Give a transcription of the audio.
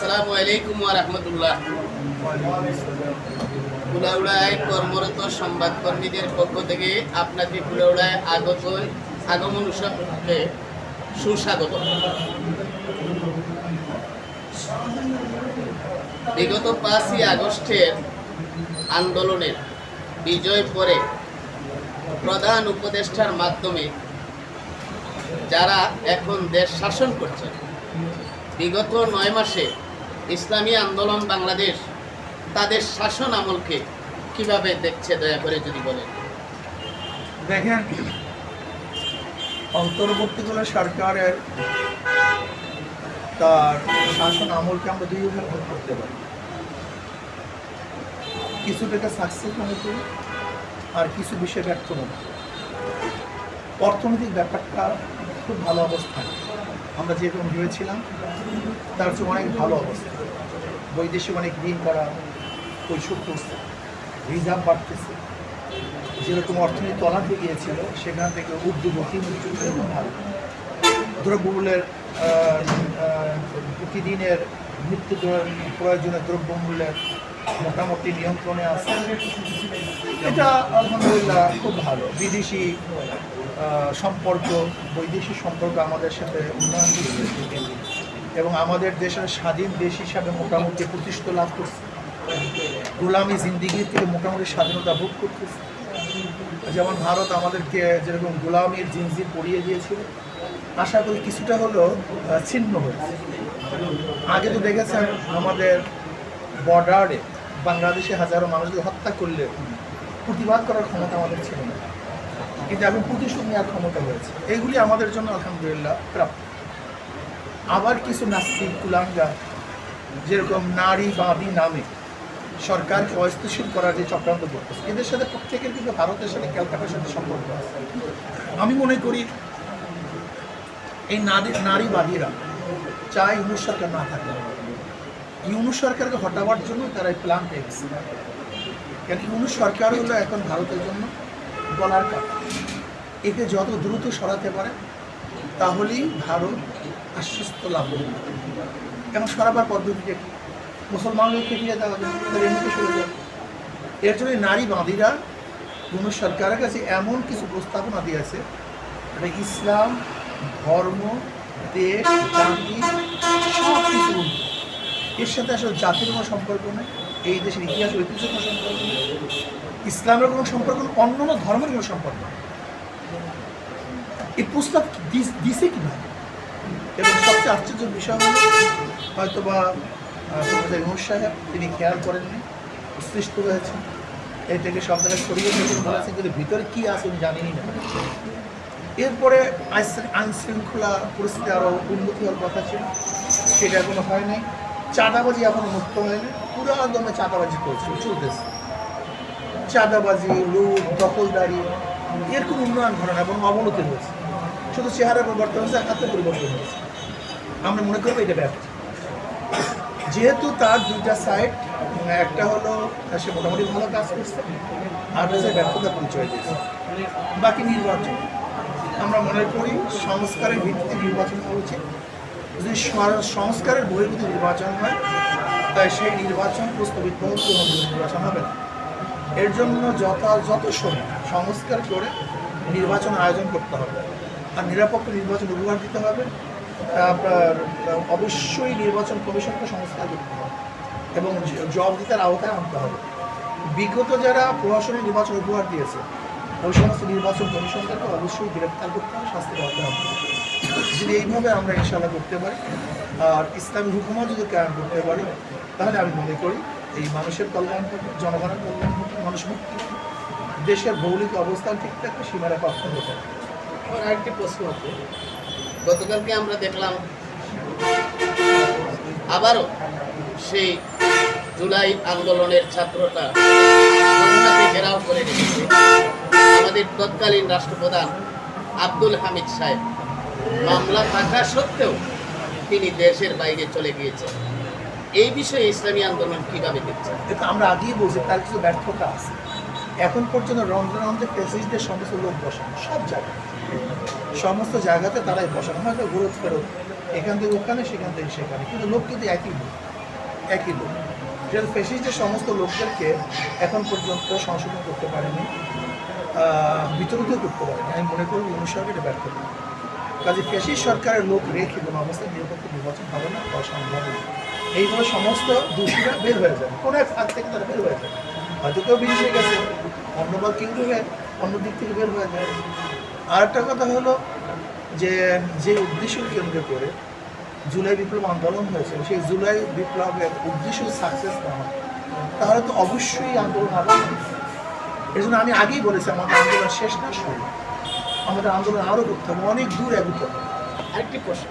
আসসালামু আলাইকুম ওয়া রাহমাতুল্লাহ। কুলাউড়ায় কর্মরত সংবাদকর্মীদের পক্ষ থেকে আপনাকে কুলাউড়ায় আগমন উৎসবকে সুস্বাগত। বিগত 5ই আগস্টের আন্দোলনের বিজয় পরে প্রধান উপদেষ্টার মাধ্যমে যারা এখন দেশ শাসন করছেন, বিগত 9 মাসে ইসলামী আন্দোলন বাংলাদেশ তাদের শাসন আমলকে কিভাবে দেখছে, দয়া করে যদি বলেন। দেখেন, অন্তর্বর্তীকালীন সরকারের তার শাসন আমলকে আমরা দুই ভাগে ভাগ করতে পারি। কিছুটাকে সাকসেস মনে করি আর কিছু বিষয়ে ব্যর্থ মনে করি। অর্থনৈতিক ব্যাপারটা খুব ভালো অবস্থায়, আমরা যেরকম ভেবেছিলাম তার চেয়ে অনেক ভালো অবস্থা। বৈদেশিক অনেক ঋণ করা পরিশোধ করছে, রিজার্ভ বাড়তেছে, যেরকম অর্থনীতি তলাতে গিয়েছিল সেখান থেকে ঊর্ধ্বগতি ভালো। দ্রব্যমূল্যের প্রতিদিনের নিত্য প্রয়োজনীয় দ্রব্যমূল্যের মোটামুটি নিয়ন্ত্রণে আছে, এটা আলহামদুলিল্লাহ খুব ভালো। বিদেশি সম্পর্ক, বৈদেশিক সম্পর্ক আমাদের সাথে উন্নয়ন করছে এবং আমাদের দেশের স্বাধীন দেশ হিসাবে মোটামুটি প্রতিষ্ঠা লাভ করছে। গোলামি জিন্দিগির থেকে মোটামুটি স্বাধীনতা ভোগ করতেছে। যেমন ভারত আমাদেরকে যেরকম গোলামির জিনজির পরিয়ে দিয়েছিল, আশা করি কিছুটা হলেও ছিন্ন হয়েছে। আগে তো দেখেছেন আমাদের বর্ডারে বাংলাদেশে হাজারো মানুষকে হত্যা করলে প্রতিবাদ করার ক্ষমতা আমাদের ছিল না, কিন্তু এখন প্রতিশোধ নেওয়ার ক্ষমতা হয়েছে। এইগুলি আমাদের জন্য আলহামদুলিল্লাহ প্রাপ্ত। আবার কিছু নাস্তিক কুলাঙ্গা যেরকম নারীবাদী নামে সরকারকে অস্থিতিশীল করার যে চক্রান্ত করতেছে, এদের সাথে প্রত্যেকের কিন্তু ভারতের সাথে ক্যালকাটার সাথে সম্পর্ক আছে। আমি মনে করি এই নারীবাদীরা চায় ইউনুস সরকার না থাকে। ইউনুস সরকারকে হটাবার জন্য তারা এই প্ল্যান পেয়েছে। কেন ইউনুস সরকার হলো এখন ভারতের জন্য গলার কাটা। একে যত দ্রুত সরাতে পারে তাহলেই ভারত আশ্বস্ত লাভ করবে। এবং সরাবার পদ্ধতিটা কি? মুসলমানদেরকে ফিরে দেওয়া যাবে, এমনিতে সরে যাবে। এর জন্য নারীবাদীরা ইউনুস সরকারের কাছে এমন কিছু প্রস্তাবনা দিয়েছে, এটা ইসলাম, ধর্ম, দেশ, জাতি সব কিছু এর সাথে আসলে জাতির কোনো সম্পর্ক নেই, এই দেশের ইতিহাস ঐতিহ্যের কোনো সম্পর্ক নেই, ইসলামের কোনো সম্পর্ক নেই, অন্য ধর্মের কোনো সম্পর্ক নেই। এই প্রস্তাব দিছে কীভাবে? এবং সবচেয়ে আশ্চর্যের বিষয় হলো হয়তো বা ইউনুস সাহেব তিনি খেয়াল করেননি, সৃষ্ট হয়েছে এটাকে সব জায়গায় ছড়িয়ে বলেছেন, কিন্তু ভিতরে কী আছে উনি জানেনই না। এরপরে আইন শৃঙ্খলা পরিস্থিতি আরও উন্নতি হওয়ার কথা ছিল, সেটা এখনো হয় নাই। চাঁদাবাজি এখনো মুক্ত হয়নি, পুরো দমে চাঁদাবাজি চলতেছে। চাঁদাবাজি, লুট, দখলদারি, এর কোনো উন্নয়ন ঘটে না এবং অবনতি হয়েছে। শুধু চেহারা পরিবর্তন হয়েছে, হাতে পরিবর্তন হয়েছে। আমরা মনে করবো এটা ব্যর্থ। যেহেতু তার দুইটা সাইড, একটা হলো সে মোটামুটি ভালো কাজ করছে, আর হচ্ছে ব্যর্থতা পরিচয় দিয়েছে। বাকি নির্বাচন আমরা মনে করি সংস্কারের ভিত্তিতে নির্বাচন করা উচিত। যদি সংস্কারের বহির্ভূত নির্বাচন হয় তাই সেই নির্বাচন প্রস্তাবিত নির্বাচন হবে না। এর জন্য যত সময় সংস্কার করে নির্বাচন আয়োজন করতে হবে, আর নিরপেক্ষ নির্বাচন উপহার দিতে হবে। আপনার অবশ্যই নির্বাচন কমিশনকে সংস্কার করতে হবে এবং জবাবদিহিতার আওতায় আনতে হবে। বিগত যারা প্রশাসনিক নির্বাচন উপহার দিয়েছে ওই সমস্ত নির্বাচন কমিশনটাকে অবশ্যই গ্রেপ্তার করতে হবে, শাস্তি দেওয়াতে হবে। যদি এইভাবে আমরা ইনশাআল্লাহ করতে পারি আর ইসলামী হুকুমত যদি কায়েম করতে পারি, তাহলে আমি মনে করি এই মানুষের কল্যাণ হবে, জনগণের কল্যাণ হবে, মানুষ মুক্তি, দেশের ভৌগোলিক অবস্থান ঠিক থাকবে, সীমারেখা অক্ষুণ্ণ হবে। আমার আরেকটি প্রশ্ন আছে, গতকালকে আমরা দেখলাম আবারও সেই জুলাই আন্দোলনের ছাত্রটা খুলনাকে ঘেরাও করে রেখেছে। আমাদের তৎকালীন রাষ্ট্রপ্রধান আব্দুল হামিদ সাহেব মামলা থাকা সত্ত্বেও তিনি দেশের বাইরে চলে গিয়েছেন। এই বিষয়ে ইসলামী আন্দোলন কীভাবে দেখছেন? এটা আমরা আগেই বলছি, তার কিছু ব্যর্থতা আছে। এখন পর্যন্ত রমজানের ফেসিলিটির সমস্ত লোক বসানো, সব জায়গায় সমস্ত জায়গাতে তারাই বসানো, হয়তো ঘুরত ফেরত এখান থেকে ওখানে, সেখান থেকে সেখানে, কিন্তু লোক কিন্তু একই লোক। একই লোক। যেহেতু ফ্যাসিস্টের সমস্ত লোকদেরকে এখন পর্যন্ত সংশোধন করতে পারেনি, বিতরিত করতে পারেনি। আমি মনে করি ইউনূস সরকার এটা ব্যর্থ হবে। কাজে ফ্যাসিস্ট সরকারের লোক রেখে কোনো অবস্থায় নিরপেক্ষ নির্বাচন হবে না, অসম্ভব। এইভাবে সমস্ত দোষীরা বের হয়ে যাবে, কোনো এক ফাঁক থেকে তারা বের হয়ে যাবে। হয়তো কেউ বিদেশে গেছে, অন্যবার কেউ অন্য দিক থেকে বের হয়ে যায়। আর একটা কথা হলো যে উদ্দেশ্যকে কেন্দ্র করে জুলাই বিপ্লব আন্দোলন হয়েছে, সেই জুলাই বিপ্লবের উদ্দেশ্য সাকসেস না হয় তাহলে তো অবশ্যই আন্দোলন হবে। এই জন্য আমি আগেই বলেছি আমাদের আন্দোলন শেষ না শুরু, আমাদের আন্দোলন আরও করতে হবে, অনেক দূর এগোতে হবে। আরেকটি প্রশ্ন,